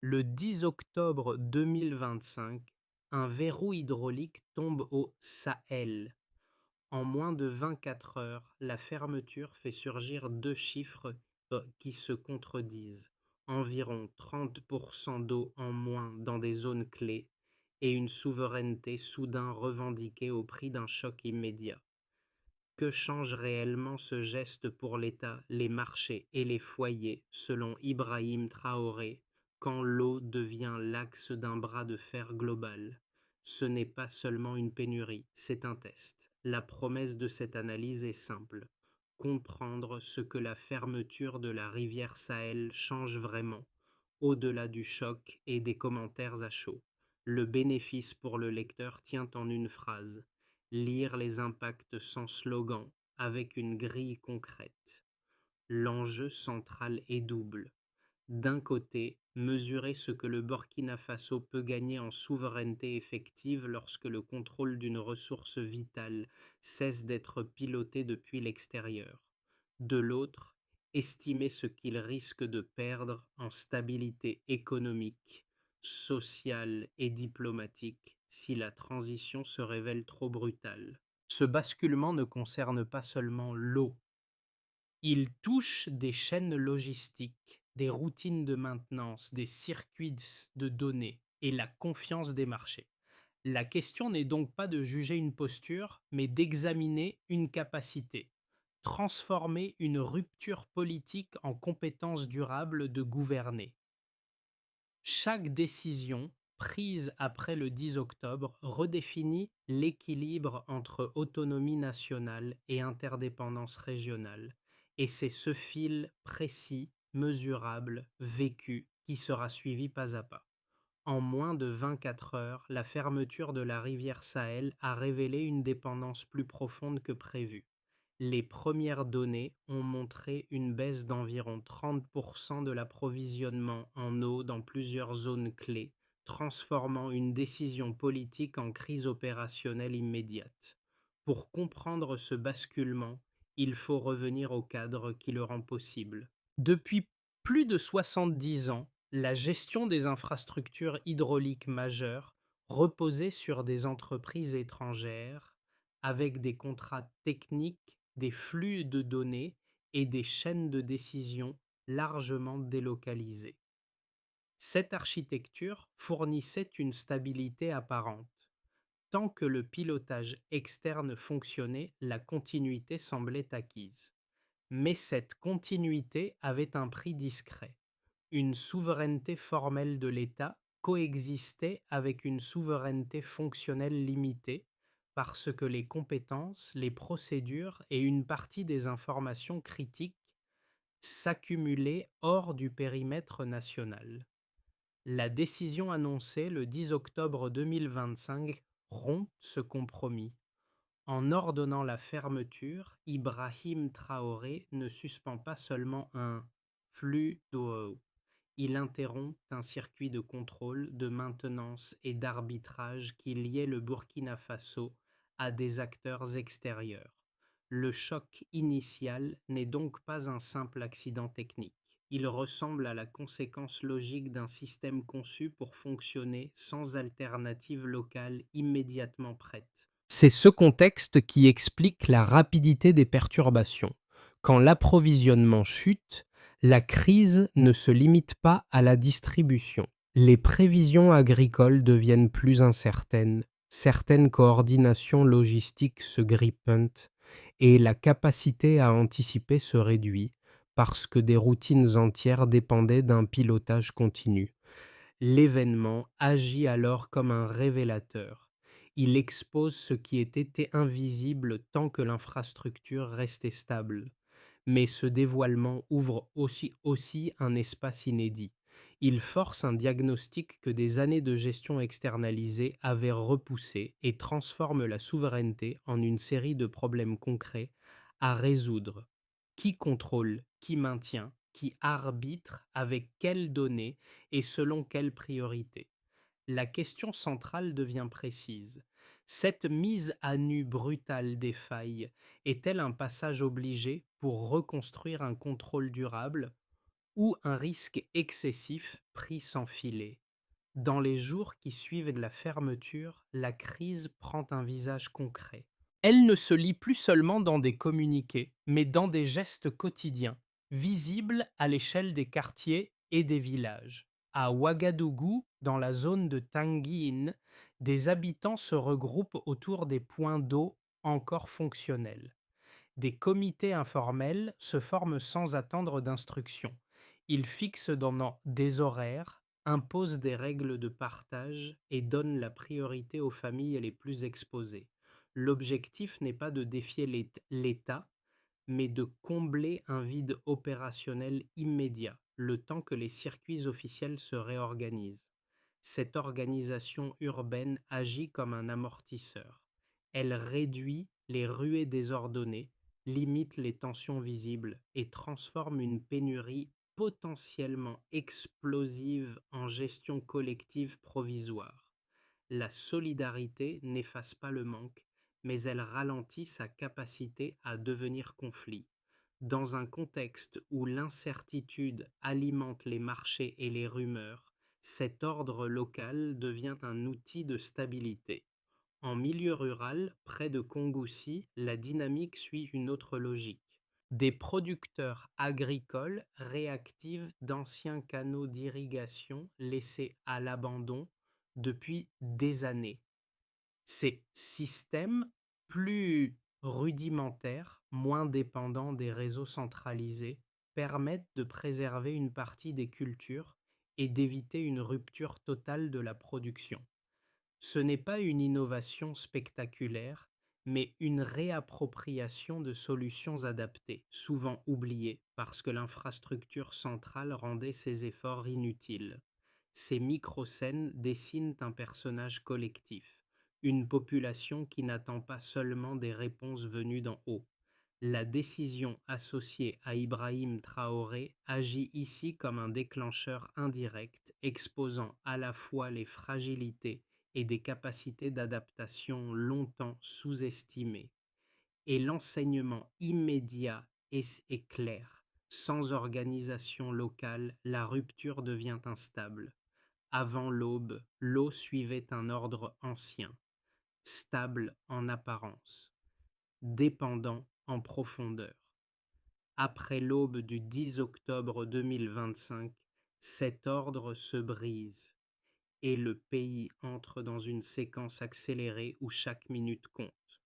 Le 10 octobre 2025, un verrou hydraulique tombe au Sahel. En moins de 24 heures, la fermeture fait surgir deux chiffres qui se contredisent. Environ 30% d'eau en moins dans des zones clés et une souveraineté soudain revendiquée au prix d'un choc immédiat. Que change réellement ce geste pour l'État, les marchés et les foyers, selon Ibrahim Traoré, quand l'eau devient l'axe d'un bras de fer global? Ce n'est pas seulement une pénurie, c'est un test. La promesse de cette analyse est simple: comprendre ce que la fermeture de la rivière Sahel change vraiment, au-delà du choc et des commentaires à chaud. Le bénéfice pour le lecteur tient en une phrase: lire les impacts sans slogan, avec une grille concrète. L'enjeu central est double. D'un côté, mesurer ce que le Burkina Faso peut gagner en souveraineté effective lorsque le contrôle d'une ressource vitale cesse d'être piloté depuis l'extérieur. De l'autre, estimer ce qu'il risque de perdre en stabilité économique, sociale et diplomatique si la transition se révèle trop brutale. Ce basculement ne concerne pas seulement l'eau. Il touche des chaînes logistiques, des routines de maintenance, des circuits de données et la confiance des marchés. La question n'est donc pas de juger une posture, mais d'examiner une capacité, transformer une rupture politique en compétence durable de gouverner. Chaque décision prise après le 10 octobre redéfinit l'équilibre entre autonomie nationale et interdépendance régionale, et c'est ce fil précis, mesurable, vécu, qui sera suivi pas à pas. En moins de 24 heures, la fermeture de la rivière Sahel a révélé une dépendance plus profonde que prévu. Les premières données ont montré une baisse d'environ 30% de l'approvisionnement en eau dans plusieurs zones clés, transformant une décision politique en crise opérationnelle immédiate. Pour comprendre ce basculement, il faut revenir au cadre qui le rend possible. Depuis plus de 70 ans, la gestion des infrastructures hydrauliques majeures reposait sur des entreprises étrangères avec des contrats techniques, des flux de données et des chaînes de décision largement délocalisées. Cette architecture fournissait une stabilité apparente. Tant que le pilotage externe fonctionnait, la continuité semblait acquise. Mais cette continuité avait un prix discret. Une souveraineté formelle de l'État coexistait avec une souveraineté fonctionnelle limitée parce que les compétences, les procédures et une partie des informations critiques s'accumulaient hors du périmètre national. La décision annoncée le 10 octobre 2025 rompt ce compromis. En ordonnant la fermeture, Ibrahim Traoré ne suspend pas seulement un flux d'eau, il interrompt un circuit de contrôle, de maintenance et d'arbitrage qui liait le Burkina Faso à des acteurs extérieurs. Le choc initial n'est donc pas un simple accident technique. Il ressemble à la conséquence logique d'un système conçu pour fonctionner sans alternative locale immédiatement prête. C'est ce contexte qui explique la rapidité des perturbations. Quand l'approvisionnement chute, la crise ne se limite pas à la distribution. Les prévisions agricoles deviennent plus incertaines, certaines coordinations logistiques se grippent et la capacité à anticiper se réduit parce que des routines entières dépendaient d'un pilotage continu. L'événement agit alors comme un révélateur. Il expose ce qui était invisible tant que l'infrastructure restait stable. Mais ce dévoilement ouvre aussi un espace inédit. Il force un diagnostic que des années de gestion externalisée avaient repoussé et transforme la souveraineté en une série de problèmes concrets à résoudre. Qui contrôle, qui maintient, qui arbitre, avec quelles données et selon quelles priorités? La question centrale devient précise. Cette mise à nu brutale des failles est-elle un passage obligé pour reconstruire un contrôle durable ou un risque excessif pris sans filet. Dans les jours qui suivent la fermeture, la crise prend un visage concret. Elle ne se lit plus seulement dans des communiqués, mais dans des gestes quotidiens, visibles à l'échelle des quartiers et des villages. À Ouagadougou, dans la zone de Tanguine, des habitants se regroupent autour des points d'eau encore fonctionnels. Des comités informels se forment sans attendre d'instructions. Ils fixent des horaires, imposent des règles de partage et donnent la priorité aux familles les plus exposées. L'objectif n'est pas de défier l'État, mais de combler un vide opérationnel immédiat, le temps que les circuits officiels se réorganisent. Cette organisation urbaine agit comme un amortisseur. Elle réduit les ruées désordonnées, limite les tensions visibles et transforme une pénurie potentiellement explosive en gestion collective provisoire. La solidarité n'efface pas le manque, mais elle ralentit sa capacité à devenir conflit. Dans un contexte où l'incertitude alimente les marchés et les rumeurs, cet ordre local devient un outil de stabilité. En milieu rural, près de Kongoussi, la dynamique suit une autre logique. Des producteurs agricoles réactivent d'anciens canaux d'irrigation laissés à l'abandon depuis des années. Ces systèmes plus rudimentaires, moins dépendants des réseaux centralisés, permettent de préserver une partie des cultures et d'éviter une rupture totale de la production. Ce n'est pas une innovation spectaculaire, mais une réappropriation de solutions adaptées, souvent oubliées parce que l'infrastructure centrale rendait ces efforts inutiles. Ces microscènes dessinent un personnage collectif, une population qui n'attend pas seulement des réponses venues d'en haut. La décision associée à Ibrahim Traoré agit ici comme un déclencheur indirect, exposant à la fois les fragilités et des capacités d'adaptation longtemps sous-estimées. Et l'enseignement immédiat est clair. Sans organisation locale, la rupture devient instable. Avant l'aube, l'eau suivait un ordre ancien, stable en apparence, dépendant en profondeur. Après l'aube du 10 octobre 2025, cet ordre se brise et le pays entre dans une séquence accélérée où chaque minute compte.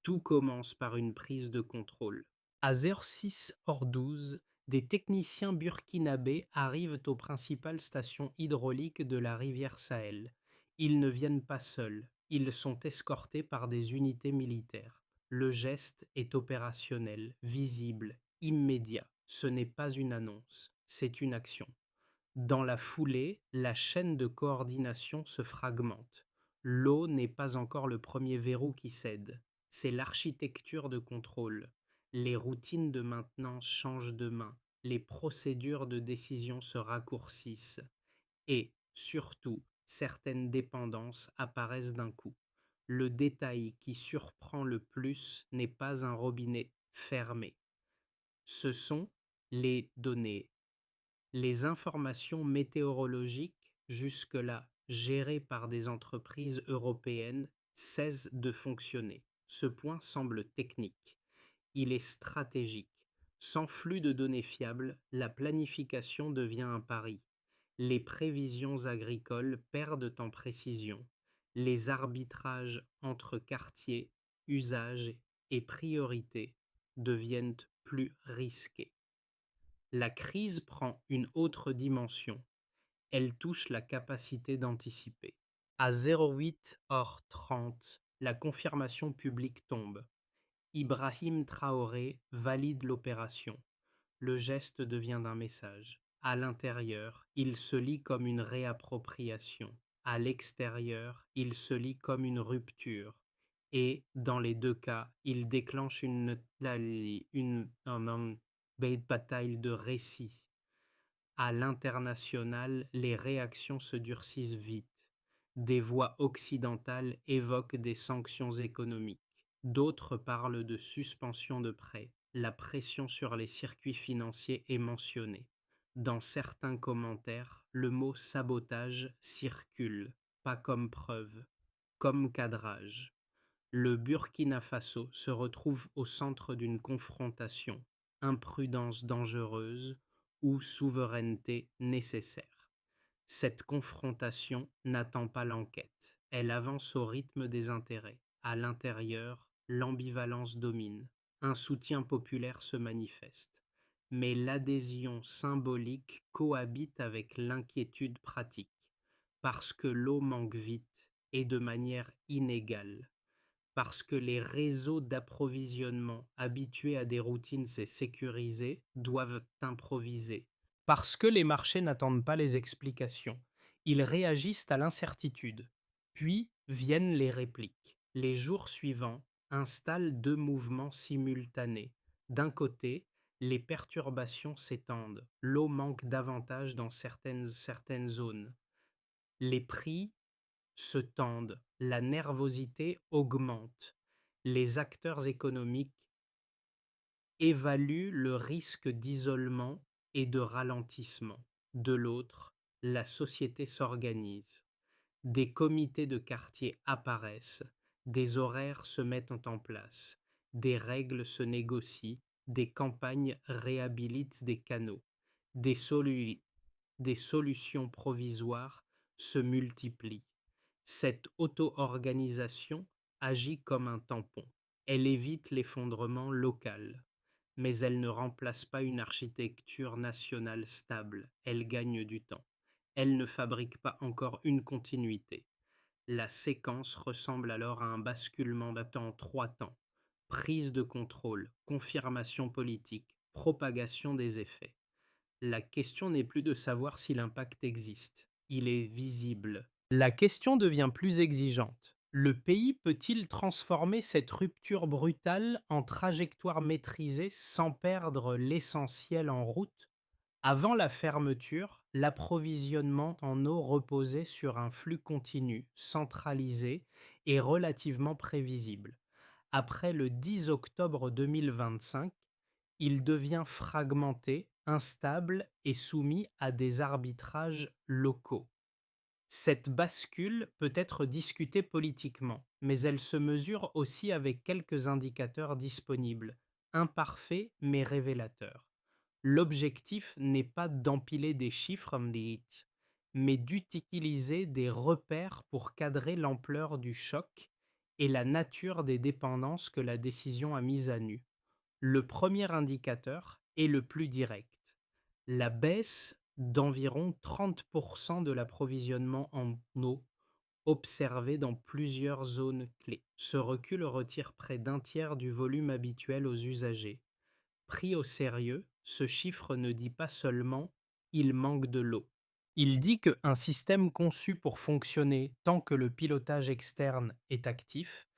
Tout commence par une prise de contrôle. À 06h12, des techniciens burkinabés arrivent aux principales stations hydrauliques de la rivière Sahel. Ils ne viennent pas seuls, ils sont escortés par des unités militaires. Le geste est opérationnel, visible, immédiat. Ce n'est pas une annonce, c'est une action. Dans la foulée, la chaîne de coordination se fragmente. L'eau n'est pas encore le premier verrou qui cède, c'est l'architecture de contrôle. Les routines de maintenance changent de main, les procédures de décision se raccourcissent et, surtout, certaines dépendances apparaissent d'un coup. Le détail qui surprend le plus n'est pas un robinet fermé, ce sont les données. Les informations météorologiques, jusque-là gérées par des entreprises européennes, cessent de fonctionner. Ce point semble technique. Il est stratégique. Sans flux de données fiables, la planification devient un pari. Les prévisions agricoles perdent en précision. Les arbitrages entre quartiers, usages et priorités deviennent plus risqués. La crise prend une autre dimension. Elle touche la capacité d'anticiper. À 08h30, la confirmation publique tombe. Ibrahim Traoré valide l'opération. Le geste devient un message. À l'intérieur, il se lit comme une réappropriation. À l'extérieur, il se lit comme une rupture. Et, dans les deux cas, il déclenche une bataille de récits. À l'international, les réactions se durcissent vite. Des voix occidentales évoquent des sanctions économiques. D'autres parlent de suspension de prêts. La pression sur les circuits financiers est mentionnée. Dans certains commentaires, le mot sabotage circule, pas comme preuve, comme cadrage. Le Burkina Faso se retrouve au centre d'une confrontation, imprudence dangereuse ou souveraineté nécessaire. Cette confrontation n'attend pas l'enquête, elle avance au rythme des intérêts. À l'intérieur, l'ambivalence domine, un soutien populaire se manifeste. Mais l'adhésion symbolique cohabite avec l'inquiétude pratique, parce que l'eau manque vite et de manière inégale, parce que les réseaux d'approvisionnement habitués à des routines et sécurisées doivent improviser, parce que les marchés n'attendent pas les explications, ils réagissent à l'incertitude. Puis viennent les répliques. Les jours suivants installent deux mouvements simultanés. D'un côté, les perturbations s'étendent, l'eau manque davantage dans certaines zones. Les prix se tendent, la nervosité augmente. Les acteurs économiques évaluent le risque d'isolement et de ralentissement. De l'autre, la société s'organise. Des comités de quartier apparaissent, des horaires se mettent en place, des règles se négocient, des campagnes réhabilitent des canaux, des, solu- des solutions provisoires se multiplient. Cette auto-organisation agit comme un tampon. Elle évite l'effondrement local, mais elle ne remplace pas une architecture nationale stable. Elle gagne du temps. Elle ne fabrique pas encore une continuité. La séquence ressemble alors à un basculement en trois temps. Prise de contrôle, confirmation politique, propagation des effets. La question n'est plus de savoir si l'impact existe. Il est visible. La question devient plus exigeante. Le pays peut-il transformer cette rupture brutale en trajectoire maîtrisée sans perdre l'essentiel en route? Avant la fermeture, l'approvisionnement en eau reposait sur un flux continu, centralisé et relativement prévisible. Après le 10 octobre 2025, il devient fragmenté, instable et soumis à des arbitrages locaux. Cette bascule peut être discutée politiquement, mais elle se mesure aussi avec quelques indicateurs disponibles, imparfaits mais révélateurs. L'objectif n'est pas d'empiler des chiffres, mais d'utiliser des repères pour cadrer l'ampleur du choc et la nature des dépendances que la décision a mises à nu. Le premier indicateur est le plus direct. La baisse d'environ 30% de l'approvisionnement en eau observée dans plusieurs zones clés. Ce recul retire près d'un tiers du volume habituel aux usagers. Pris au sérieux, ce chiffre ne dit pas seulement il manque de l'eau. Il dit qu'un système conçu pour fonctionner tant que le pilotage externe est actif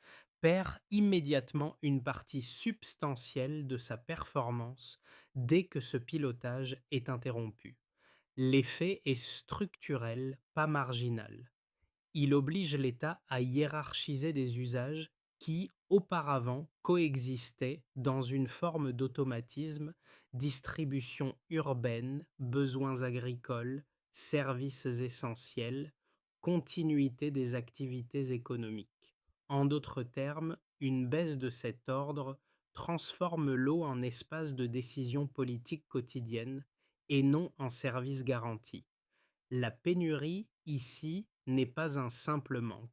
perd immédiatement une partie substantielle de sa performance dès que ce pilotage est interrompu. L'effet est structurel, pas marginal. Il oblige l'État à hiérarchiser des usages qui, auparavant, coexistaient dans une forme d'automatisme, distribution urbaine, besoins agricoles, services essentiels, continuité des activités économiques. En d'autres termes, une baisse de cet ordre transforme l'eau en espace de décision politique quotidienne et non en service garanti. La pénurie, ici, n'est pas un simple manque.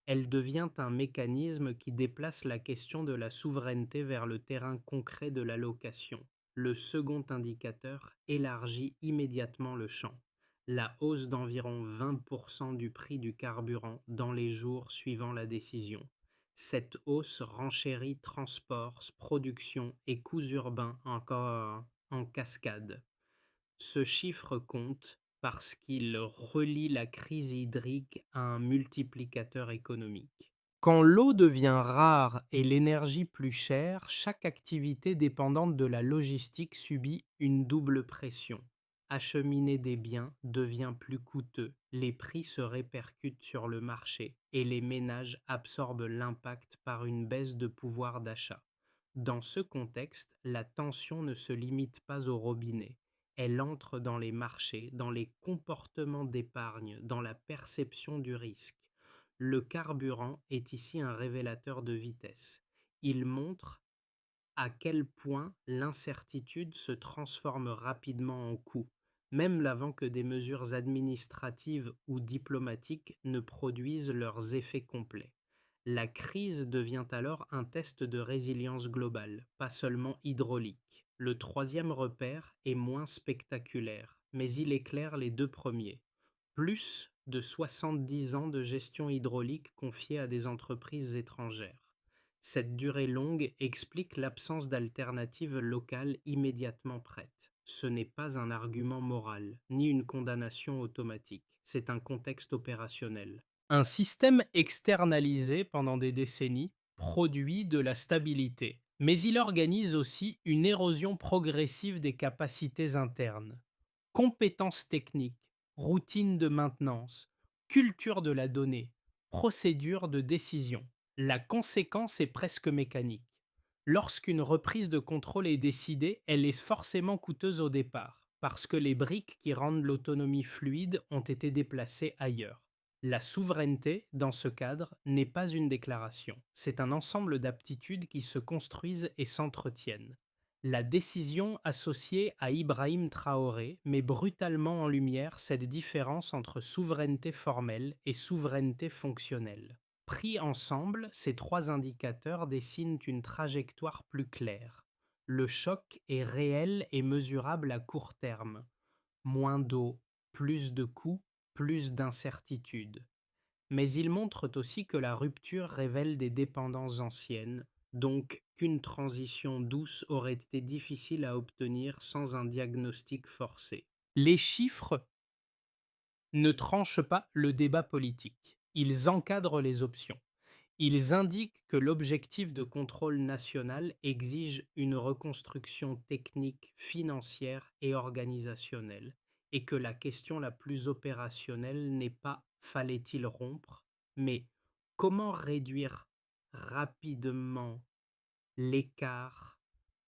Elle devient un mécanisme qui déplace la question de la souveraineté vers le terrain concret de l'allocation. Le second indicateur élargit immédiatement le champ. La hausse d'environ 20% du prix du carburant dans les jours suivant la décision. Cette hausse renchérit transports, production et coûts urbains encore en cascade. Ce chiffre compte parce qu'il relie la crise hydrique à un multiplicateur économique. Quand l'eau devient rare et l'énergie plus chère, chaque activité dépendante de la logistique subit une double pression. Acheminer des biens devient plus coûteux, les prix se répercutent sur le marché et les ménages absorbent l'impact par une baisse de pouvoir d'achat. Dans ce contexte, la tension ne se limite pas au robinet. Elle entre dans les marchés, dans les comportements d'épargne, dans la perception du risque. Le carburant est ici un révélateur de vitesse. Il montre à quel point l'incertitude se transforme rapidement en coût, même avant que des mesures administratives ou diplomatiques ne produisent leurs effets complets. La crise devient alors un test de résilience globale, pas seulement hydraulique. Le troisième repère est moins spectaculaire, mais il éclaire les deux premiers. Plus de 70 ans de gestion hydraulique confiée à des entreprises étrangères. Cette durée longue explique l'absence d'alternatives locales immédiatement prêtes. Ce n'est pas un argument moral, ni une condamnation automatique, c'est un contexte opérationnel. Un système externalisé pendant des décennies produit de la stabilité, mais il organise aussi une érosion progressive des capacités internes. Compétences techniques, routines de maintenance, culture de la donnée, procédure de décision. La conséquence est presque mécanique. Lorsqu'une reprise de contrôle est décidée, elle est forcément coûteuse au départ, parce que les briques qui rendent l'autonomie fluide ont été déplacées ailleurs. La souveraineté, dans ce cadre, n'est pas une déclaration, c'est un ensemble d'aptitudes qui se construisent et s'entretiennent. La décision associée à Ibrahim Traoré met brutalement en lumière cette différence entre souveraineté formelle et souveraineté fonctionnelle. Pris ensemble, ces trois indicateurs dessinent une trajectoire plus claire. Le choc est réel et mesurable à court terme. Moins d'eau, plus de coûts, plus d'incertitudes. Mais ils montrent aussi que la rupture révèle des dépendances anciennes, donc qu'une transition douce aurait été difficile à obtenir sans un diagnostic forcé. Les chiffres ne tranchent pas le débat politique, ils encadrent les options. Ils indiquent que l'objectif de contrôle national exige une reconstruction technique, financière et organisationnelle, et que la question la plus opérationnelle n'est pas fallait-il rompre, mais comment réduire rapidement l'écart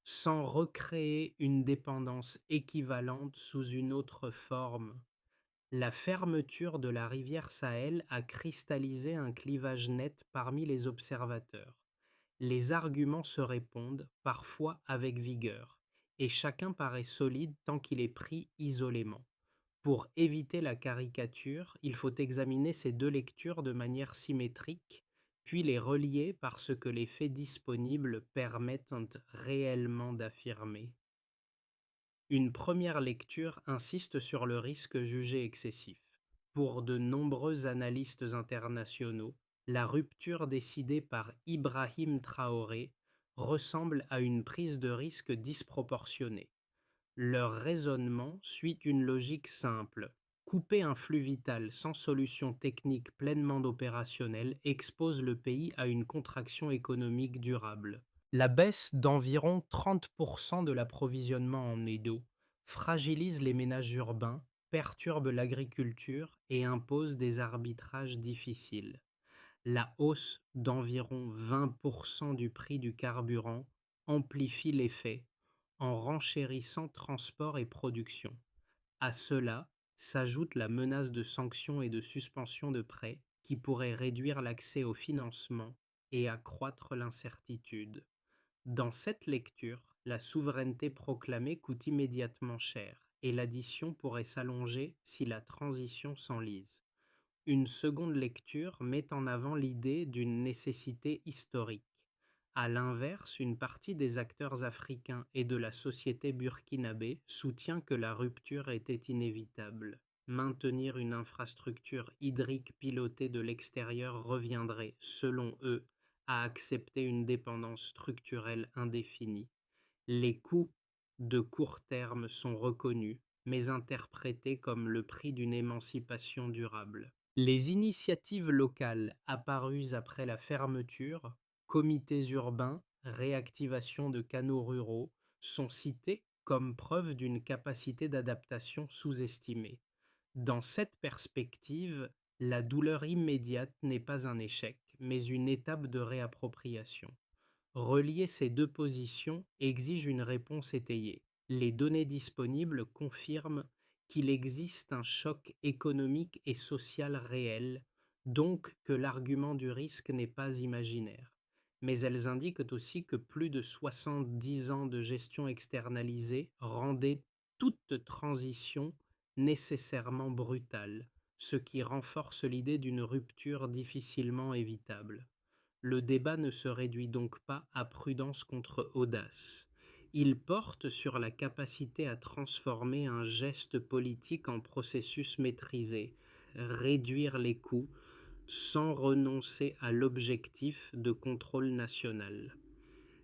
sans recréer une dépendance équivalente sous une autre forme. La fermeture de la rivière Sahel a cristallisé un clivage net parmi les observateurs. Les arguments se répondent, parfois avec vigueur, et chacun paraît solide tant qu'il est pris isolément. Pour éviter la caricature, il faut examiner ces deux lectures de manière symétrique, puis les relier par ce que les faits disponibles permettent réellement d'affirmer. Une première lecture insiste sur le risque jugé excessif. Pour de nombreux analystes internationaux, la rupture décidée par Ibrahim Traoré ressemble à une prise de risque disproportionnée. Leur raisonnement suit une logique simple. Couper un flux vital sans solution technique pleinement opérationnelle expose le pays à une contraction économique durable. La baisse d'environ 30% de l'approvisionnement en eau fragilise les ménages urbains, perturbe l'agriculture et impose des arbitrages difficiles. La hausse d'environ 20% du prix du carburant amplifie l'effet en renchérissant transport et production. À cela s'ajoute la menace de sanctions et de suspension de prêts qui pourraient réduire l'accès au financement et accroître l'incertitude. Dans cette lecture, la souveraineté proclamée coûte immédiatement cher et l'addition pourrait s'allonger si la transition s'enlise. Une seconde lecture met en avant l'idée d'une nécessité historique. À l'inverse, une partie des acteurs africains et de la société burkinabé soutient que la rupture était inévitable. Maintenir une infrastructure hydrique pilotée de l'extérieur reviendrait, selon eux, à accepter une dépendance structurelle indéfinie. Les coûts de court terme sont reconnus, mais interprétés comme le prix d'une émancipation durable. Les initiatives locales apparues après la fermeture, comités urbains, réactivation de canaux ruraux, sont citées comme preuve d'une capacité d'adaptation sous-estimée. Dans cette perspective, la douleur immédiate n'est pas un échec, mais une étape de réappropriation. Relier ces deux positions exige une réponse étayée. Les données disponibles confirment qu'il existe un choc économique et social réel, donc que l'argument du risque n'est pas imaginaire. Mais elles indiquent aussi que plus de 70 ans de gestion externalisée rendaient toute transition nécessairement brutale, ce qui renforce l'idée d'une rupture difficilement évitable. Le débat ne se réduit donc pas à prudence contre audace. Il porte sur la capacité à transformer un geste politique en processus maîtrisé, réduire les coûts sans renoncer à l'objectif de contrôle national.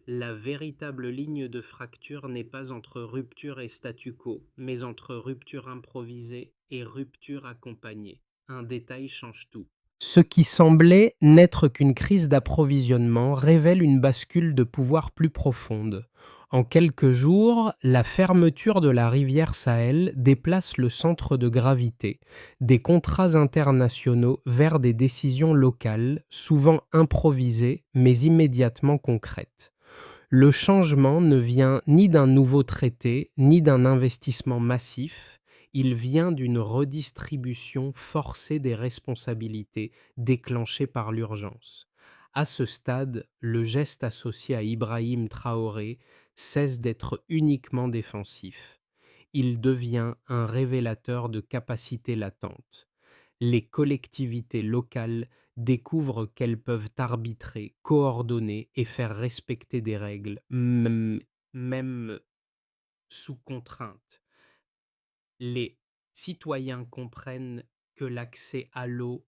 La véritable ligne de fracture n'est pas entre rupture et statu quo, mais entre rupture improvisée et rupture accompagnée. Un détail change tout. Ce qui semblait n'être qu'une crise d'approvisionnement révèle une bascule de pouvoir plus profonde. En quelques jours, la fermeture de la rivière Sahel déplace le centre de gravité des contrats internationaux vers des décisions locales, souvent improvisées mais immédiatement concrètes. Le changement ne vient ni d'un nouveau traité, ni d'un investissement massif, il vient d'une redistribution forcée des responsabilités déclenchée par l'urgence. À ce stade, le geste associé à Ibrahim Traoré cesse d'être uniquement défensif. Il devient un révélateur de capacités latentes. Les collectivités locales découvrent qu'elles peuvent arbitrer, coordonner et faire respecter des règles, même sous contrainte. Les citoyens comprennent que l'accès à l'eau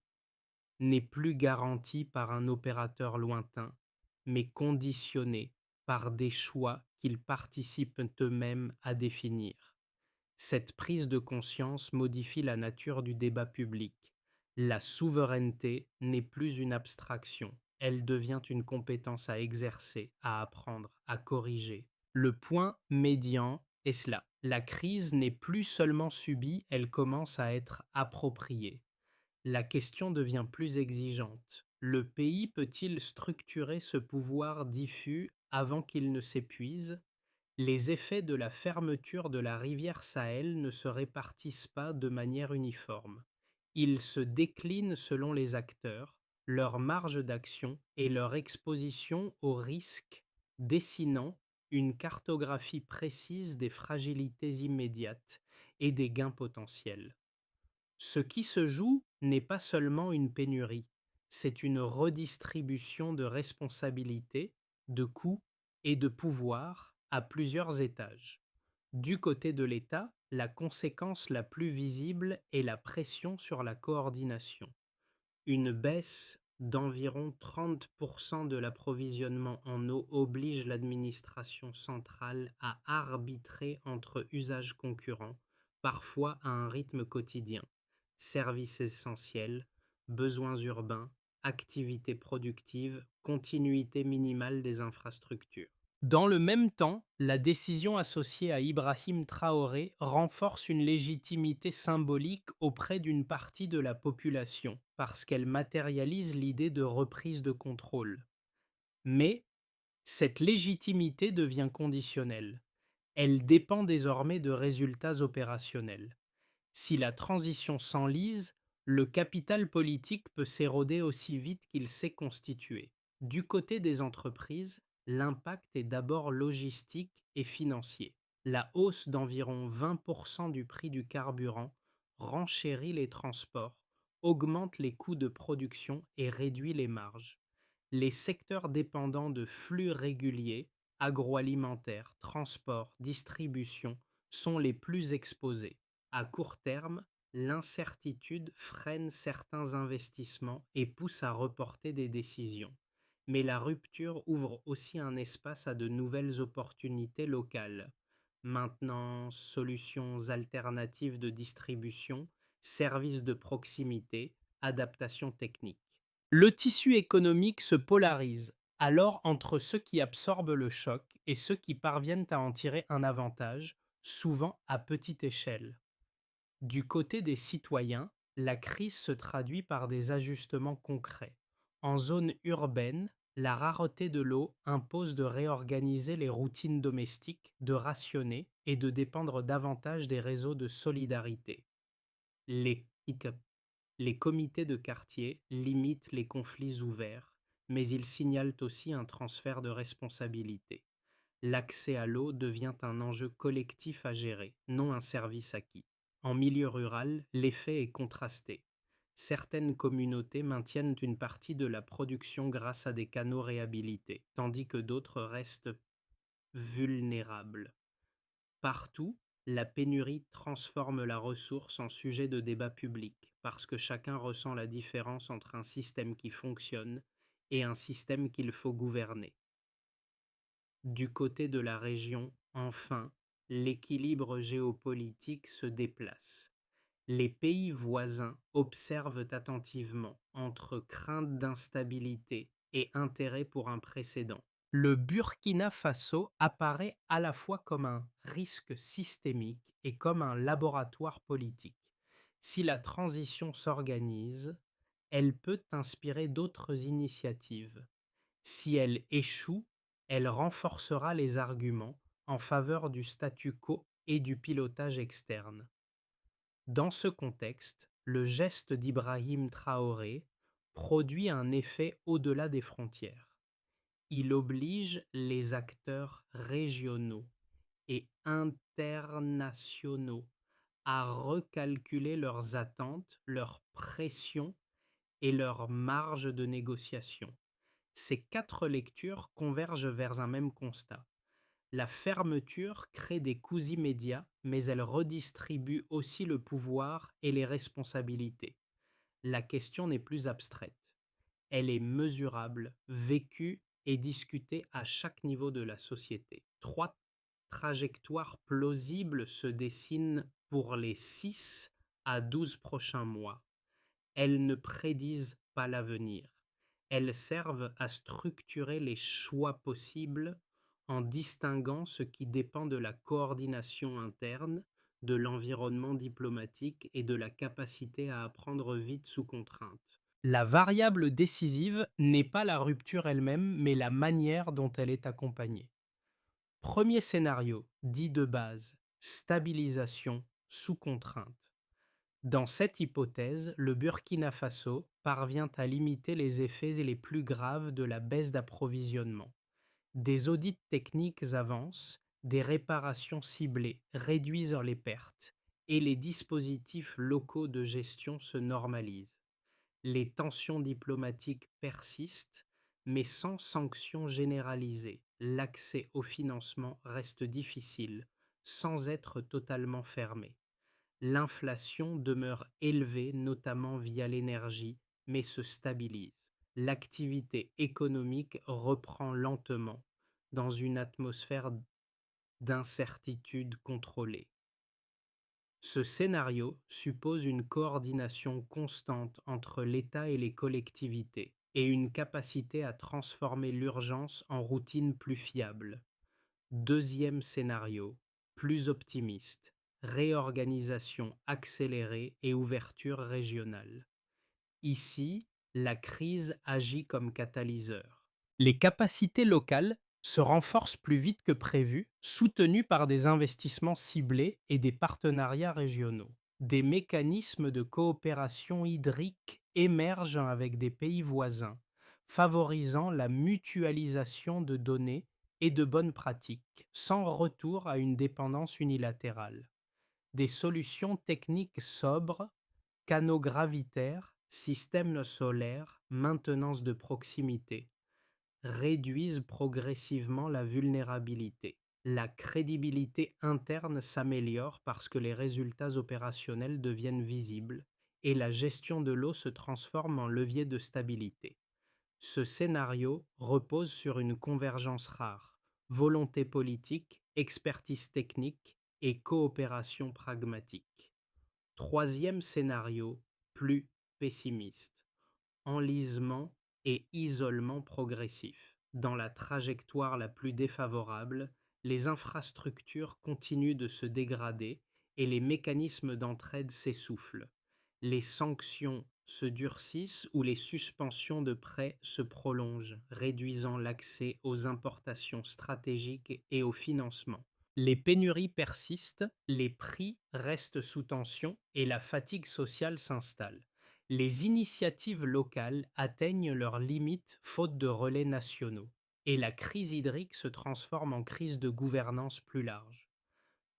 n'est plus garanti par un opérateur lointain, mais conditionné par des choix qu'ils participent eux-mêmes à définir. Cette prise de conscience modifie la nature du débat public. La souveraineté n'est plus une abstraction, elle devient une compétence à exercer, à apprendre, à corriger. Le point médian est cela. La crise n'est plus seulement subie, elle commence à être appropriée. La question devient plus exigeante. Le pays peut-il structurer ce pouvoir diffus avant qu'il ne s'épuise? Les effets de la fermeture de la rivière Sahel ne se répartissent pas de manière uniforme. Ils se déclinent selon les acteurs, leur marge d'action et leur exposition aux risques, dessinant une cartographie précise des fragilités immédiates et des gains potentiels. Ce qui se joue n'est pas seulement une pénurie, c'est une redistribution de responsabilités, de coûts et de pouvoir à plusieurs étages. Du côté de l'État, la conséquence la plus visible est la pression sur la coordination. Une baisse d'environ 30% de l'approvisionnement en eau oblige l'administration centrale à arbitrer entre usages concurrents, parfois à un rythme quotidien. Services essentiels, besoins urbains, activités productives, continuité minimale des infrastructures. Dans le même temps, la décision associée à Ibrahim Traoré renforce une légitimité symbolique auprès d'une partie de la population, parce qu'elle matérialise l'idée de reprise de contrôle. Mais cette légitimité devient conditionnelle. Elle dépend désormais de résultats opérationnels. Si la transition s'enlise, le capital politique peut s'éroder aussi vite qu'il s'est constitué. Du côté des entreprises, l'impact est d'abord logistique et financier. La hausse d'environ 20% du prix du carburant renchérit les transports, augmente les coûts de production et réduit les marges. Les secteurs dépendants de flux réguliers, agroalimentaire, transport, distribution, sont les plus exposés. À court terme, l'incertitude freine certains investissements et pousse à reporter des décisions. Mais la rupture ouvre aussi un espace à de nouvelles opportunités locales. Maintenant, solutions alternatives de distribution, services de proximité, adaptation technique. Le tissu économique se polarise alors entre ceux qui absorbent le choc et ceux qui parviennent à en tirer un avantage, souvent à petite échelle. Du côté des citoyens, la crise se traduit par des ajustements concrets. En zone urbaine, La rareté de l'eau impose de réorganiser les routines domestiques, de rationner et de dépendre davantage des réseaux de solidarité. Les, les comités de quartier limitent les conflits ouverts, mais ils signalent aussi un transfert de responsabilité. L'accès à l'eau devient un enjeu collectif à gérer, non un service acquis. En milieu rural, l'effet est contrasté. Certaines communautés maintiennent une partie de la production grâce à des canaux réhabilités, tandis que d'autres restent vulnérables. Partout, la pénurie transforme la ressource en sujet de débat public, parce que chacun ressent la différence entre un système qui fonctionne et un système qu'il faut gouverner. Du côté de la région, enfin, l'équilibre géopolitique se déplace. Les pays voisins observent attentivement, entre crainte d'instabilité et intérêt pour un précédent. Le Burkina Faso apparaît à la fois comme un risque systémique et comme un laboratoire politique. Si la transition s'organise, elle peut inspirer d'autres initiatives. Si elle échoue, elle renforcera les arguments en faveur du statu quo et du pilotage externe. Dans ce contexte, le geste d'Ibrahim Traoré produit un effet au-delà des frontières. Il oblige les acteurs régionaux et internationaux à recalculer leurs attentes, leurs pressions et leurs marges de négociation. Ces quatre lectures convergent vers un même constat. La fermeture crée des coûts immédiats, mais elle redistribue aussi le pouvoir et les responsabilités. La question n'est plus abstraite. Elle est mesurable, vécue et discutée à chaque niveau de la société. Trois trajectoires plausibles se dessinent pour les 6 à 12 prochains mois. Elles ne prédisent pas l'avenir. Elles servent à structurer les choix possibles en distinguant ce qui dépend de la coordination interne, de l'environnement diplomatique et de la capacité à apprendre vite sous contrainte. La variable décisive n'est pas la rupture elle-même, mais la manière dont elle est accompagnée. Premier scénario, dit de base, stabilisation sous contrainte. Dans cette hypothèse, le Burkina Faso parvient à limiter les effets les plus graves de la baisse d'approvisionnement. Des audits techniques avancent, des réparations ciblées réduisent les pertes et les dispositifs locaux de gestion se normalisent. Les tensions diplomatiques persistent, mais sans sanctions généralisées. L'accès au financement reste difficile, sans être totalement fermé. L'inflation demeure élevée, notamment via l'énergie, mais se stabilise. L'activité économique reprend lentement, dans une atmosphère d'incertitude contrôlée. Ce scénario suppose une coordination constante entre l'État et les collectivités, et une capacité à transformer l'urgence en routine plus fiable. Deuxième scénario, plus optimiste, réorganisation accélérée et ouverture régionale. Ici, la crise agit comme catalyseur. Les capacités locales se renforcent plus vite que prévu, soutenues par des investissements ciblés et des partenariats régionaux. Des mécanismes de coopération hydrique émergent avec des pays voisins, favorisant la mutualisation de données et de bonnes pratiques, sans retour à une dépendance unilatérale. Des solutions techniques sobres, canaux gravitaires, systèmes solaires, maintenance de proximité, réduisent progressivement la vulnérabilité. La crédibilité interne s'améliore parce que les résultats opérationnels deviennent visibles et la gestion de l'eau se transforme en levier de stabilité. Ce scénario repose sur une convergence rare, volonté politique, expertise technique et coopération pragmatique. Troisième scénario, plus pessimiste, enlisement et isolement progressif. Dans la trajectoire la plus défavorable, les infrastructures continuent de se dégrader et les mécanismes d'entraide s'essoufflent. Les sanctions se durcissent ou les suspensions de prêts se prolongent, réduisant l'accès aux importations stratégiques et au financement. Les pénuries persistent, les prix restent sous tension et la fatigue sociale s'installe. Les initiatives locales atteignent leurs limites faute de relais nationaux, et la crise hydrique se transforme en crise de gouvernance plus large.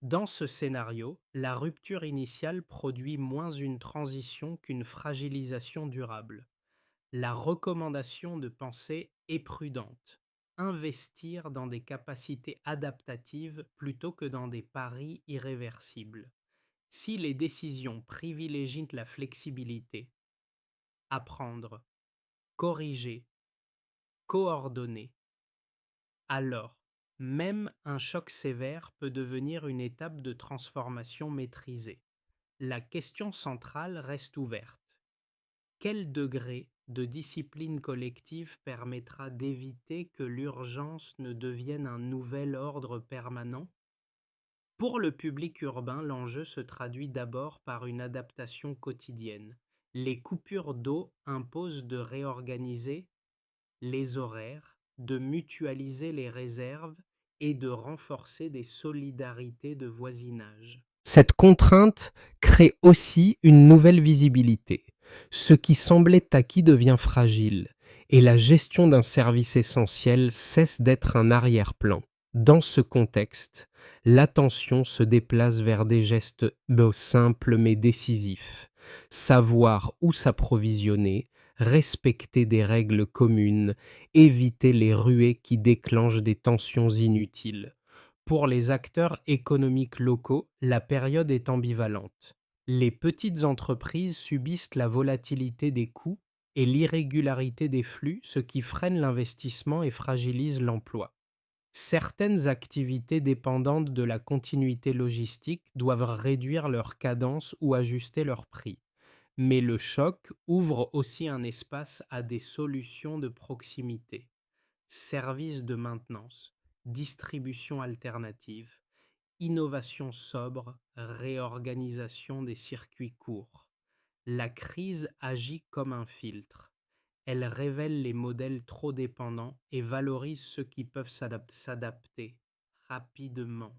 Dans ce scénario, la rupture initiale produit moins une transition qu'une fragilisation durable. La recommandation de pensée est prudente. Investir dans des capacités adaptatives plutôt que dans des paris irréversibles. Si les décisions privilégient la flexibilité, apprendre, corriger, coordonner, alors même un choc sévère peut devenir une étape de transformation maîtrisée. La question centrale reste ouverte. Quel degré de discipline collective permettra d'éviter que l'urgence ne devienne un nouvel ordre permanent? Pour le public urbain, l'enjeu se traduit d'abord par une adaptation quotidienne. Les coupures d'eau imposent de réorganiser les horaires, de mutualiser les réserves et de renforcer des solidarités de voisinage. Cette contrainte crée aussi une nouvelle visibilité. Ce qui semblait acquis devient fragile et la gestion d'un service essentiel cesse d'être un arrière-plan. Dans ce contexte, l'attention se déplace vers des gestes simples mais décisifs. Savoir où s'approvisionner, respecter des règles communes, éviter les ruées qui déclenchent des tensions inutiles. Pour les acteurs économiques locaux, la période est ambivalente. Les petites entreprises subissent la volatilité des coûts et l'irrégularité des flux, ce qui freine l'investissement et fragilise l'emploi. Certaines activités dépendantes de la continuité logistique doivent réduire leur cadence ou ajuster leurs prix. Mais le choc ouvre aussi un espace à des solutions de proximité, services de maintenance, distribution alternative, innovation sobre, réorganisation des circuits courts. La crise agit comme un filtre. Elle révèle les modèles trop dépendants et valorise ceux qui peuvent s'adapter rapidement.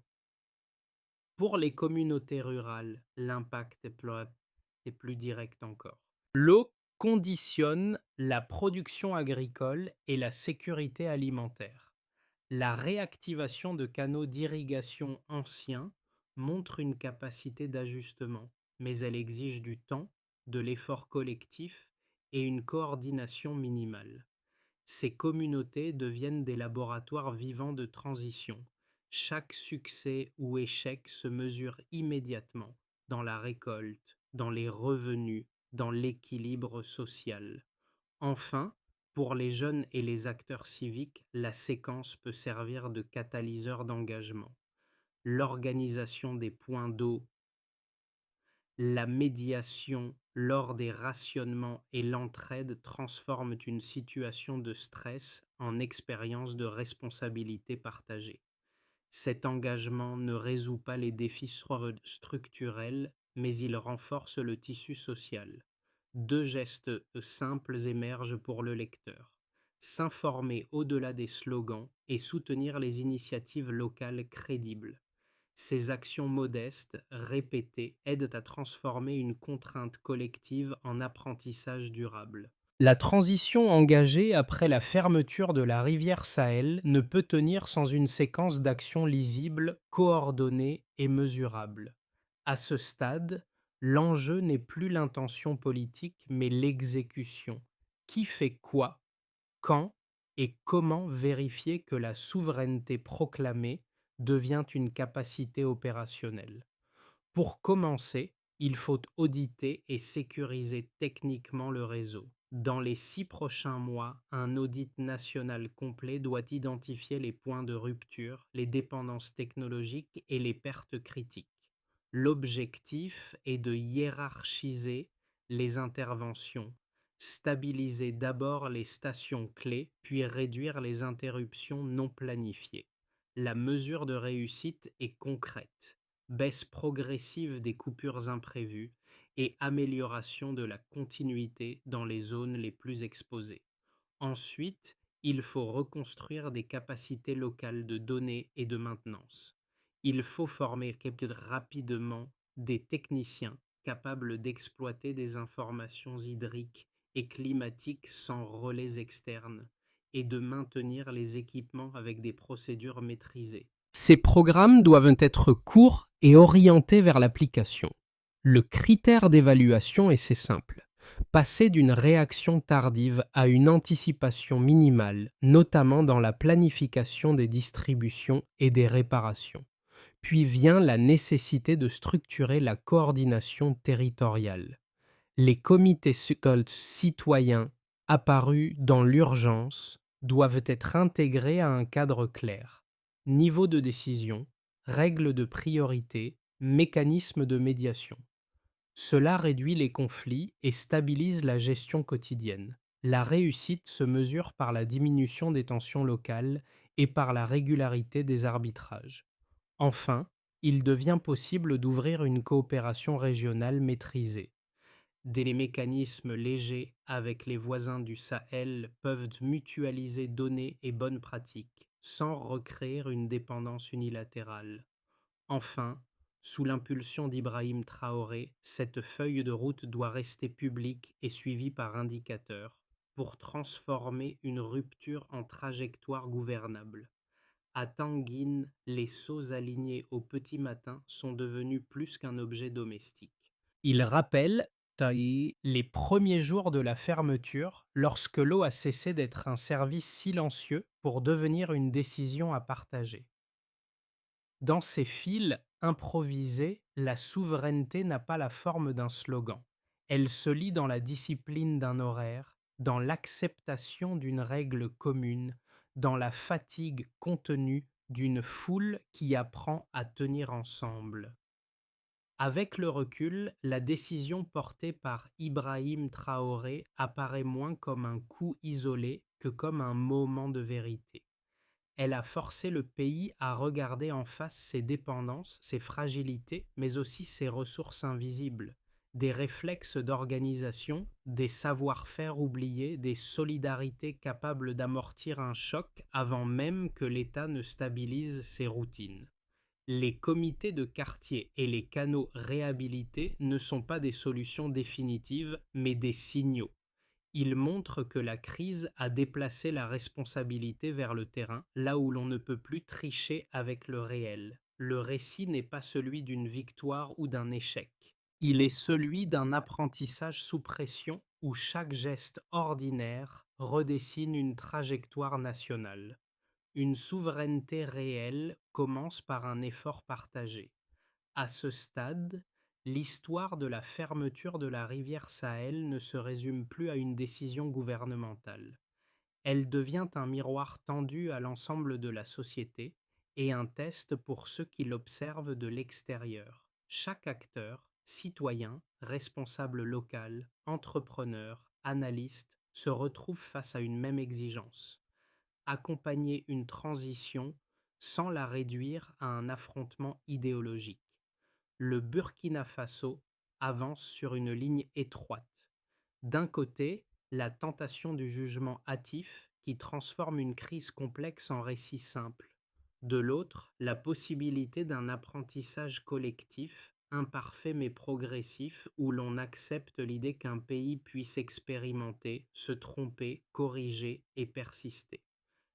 Pour les communautés rurales, l'impact est plus direct encore. L'eau conditionne la production agricole et la sécurité alimentaire. La réactivation de canaux d'irrigation anciens montre une capacité d'ajustement, mais elle exige du temps, de l'effort collectif et une coordination minimale. Ces communautés deviennent des laboratoires vivants de transition. Chaque succès ou échec se mesure immédiatement dans la récolte, dans les revenus, dans l'équilibre social. Enfin, pour les jeunes et les acteurs civiques, la séquence peut servir de catalyseur d'engagement. L'organisation des points d'eau, la médiation lors des rationnements et l'entraide transforment une situation de stress en expérience de responsabilité partagée. Cet engagement ne résout pas les défis structurels, mais il renforce le tissu social. Deux gestes simples émergent pour le lecteur. S'informer au-delà des slogans et soutenir les initiatives locales crédibles. Ces actions modestes, répétées, aident à transformer une contrainte collective en apprentissage durable. La transition engagée après la fermeture de la rivière Sahel ne peut tenir sans une séquence d'actions lisibles, coordonnées et mesurables. À ce stade, l'enjeu n'est plus l'intention politique, mais l'exécution. Qui fait quoi, quand et comment vérifier que la souveraineté proclamée devient une capacité opérationnelle? Pour commencer, il faut auditer et sécuriser techniquement le réseau. Dans les 6 prochains mois, un audit national complet doit identifier les points de rupture, les dépendances technologiques et les pertes critiques. L'objectif est de hiérarchiser les interventions, stabiliser d'abord les stations clés, puis réduire les interruptions non planifiées. La mesure de réussite est concrète. Baisse progressive des coupures imprévues et amélioration de la continuité dans les zones les plus exposées. Ensuite, il faut reconstruire des capacités locales de données et de maintenance. Il faut former rapidement des techniciens capables d'exploiter des informations hydriques et climatiques sans relais externes et de maintenir les équipements avec des procédures maîtrisées. Ces programmes doivent être courts et orientés vers l'application. Le critère d'évaluation est assez simple. Passer d'une réaction tardive à une anticipation minimale, notamment dans la planification des distributions et des réparations. Puis vient la nécessité de structurer la coordination territoriale. Les comités citoyens apparus dans l'urgence doivent être intégrés à un cadre clair. Niveau de décision, règles de priorité, mécanismes de médiation. Cela réduit les conflits et stabilise la gestion quotidienne. La réussite se mesure par la diminution des tensions locales et par la régularité des arbitrages. Enfin, il devient possible d'ouvrir une coopération régionale maîtrisée. Des mécanismes légers avec les voisins du Sahel peuvent mutualiser données et bonnes pratiques, sans recréer une dépendance unilatérale. Enfin, sous l'impulsion d'Ibrahim Traoré, cette feuille de route doit rester publique et suivie par indicateurs pour transformer une rupture en trajectoire gouvernable. À Tanguine, les seaux alignés au petit matin sont devenus plus qu'un objet domestique. Il rappelle les premiers jours de la fermeture, lorsque l'eau a cessé d'être un service silencieux pour devenir une décision à partager. Dans ces fils improvisés, la souveraineté n'a pas la forme d'un slogan. Elle se lit dans la discipline d'un horaire, dans l'acceptation d'une règle commune, dans la fatigue contenue d'une foule qui apprend à tenir ensemble. Avec le recul, la décision portée par Ibrahim Traoré apparaît moins comme un coup isolé que comme un moment de vérité. Elle a forcé le pays à regarder en face ses dépendances, ses fragilités, mais aussi ses ressources invisibles, des réflexes d'organisation, des savoir-faire oubliés, des solidarités capables d'amortir un choc avant même que l'État ne stabilise ses routines. Les comités de quartier et les canaux réhabilités ne sont pas des solutions définitives, mais des signaux. Il montre que la crise a déplacé la responsabilité vers le terrain, là où l'on ne peut plus tricher avec le réel. Le récit n'est pas celui d'une victoire ou d'un échec. Il est celui d'un apprentissage sous pression où chaque geste ordinaire redessine une trajectoire nationale. Une souveraineté réelle commence par un effort partagé. À ce stade, l'histoire de la fermeture de la rivière Sahel ne se résume plus à une décision gouvernementale. Elle devient un miroir tendu à l'ensemble de la société et un test pour ceux qui l'observent de l'extérieur. Chaque acteur, citoyen, responsable local, entrepreneur, analyste, se retrouve face à une même exigence: accompagner une transition sans la réduire à un affrontement idéologique. Le Burkina Faso avance sur une ligne étroite. D'un côté, la tentation du jugement hâtif qui transforme une crise complexe en récit simple. De l'autre, la possibilité d'un apprentissage collectif, imparfait mais progressif, où l'on accepte l'idée qu'un pays puisse expérimenter, se tromper, corriger et persister.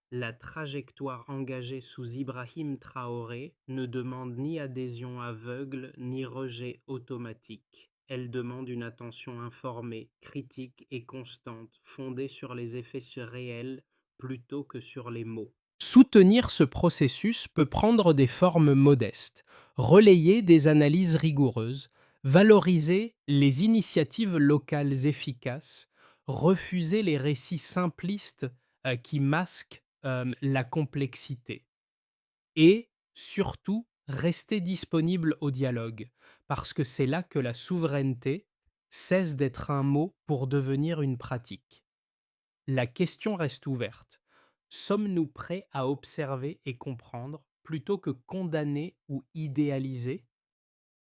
La trajectoire engagée sous Ibrahim Traoré ne demande ni adhésion aveugle ni rejet automatique. Elle demande une attention informée, critique et constante, fondée sur les effets réels plutôt que sur les mots. Soutenir ce processus peut prendre des formes modestes, relayer des analyses rigoureuses, valoriser les initiatives locales efficaces, refuser les récits simplistes qui masquent la complexité et surtout rester disponible au dialogue, parce que c'est là que la souveraineté cesse d'être un mot pour devenir une pratique. La question reste ouverte. Sommes-nous prêts à observer et comprendre plutôt que condamner ou idéaliser?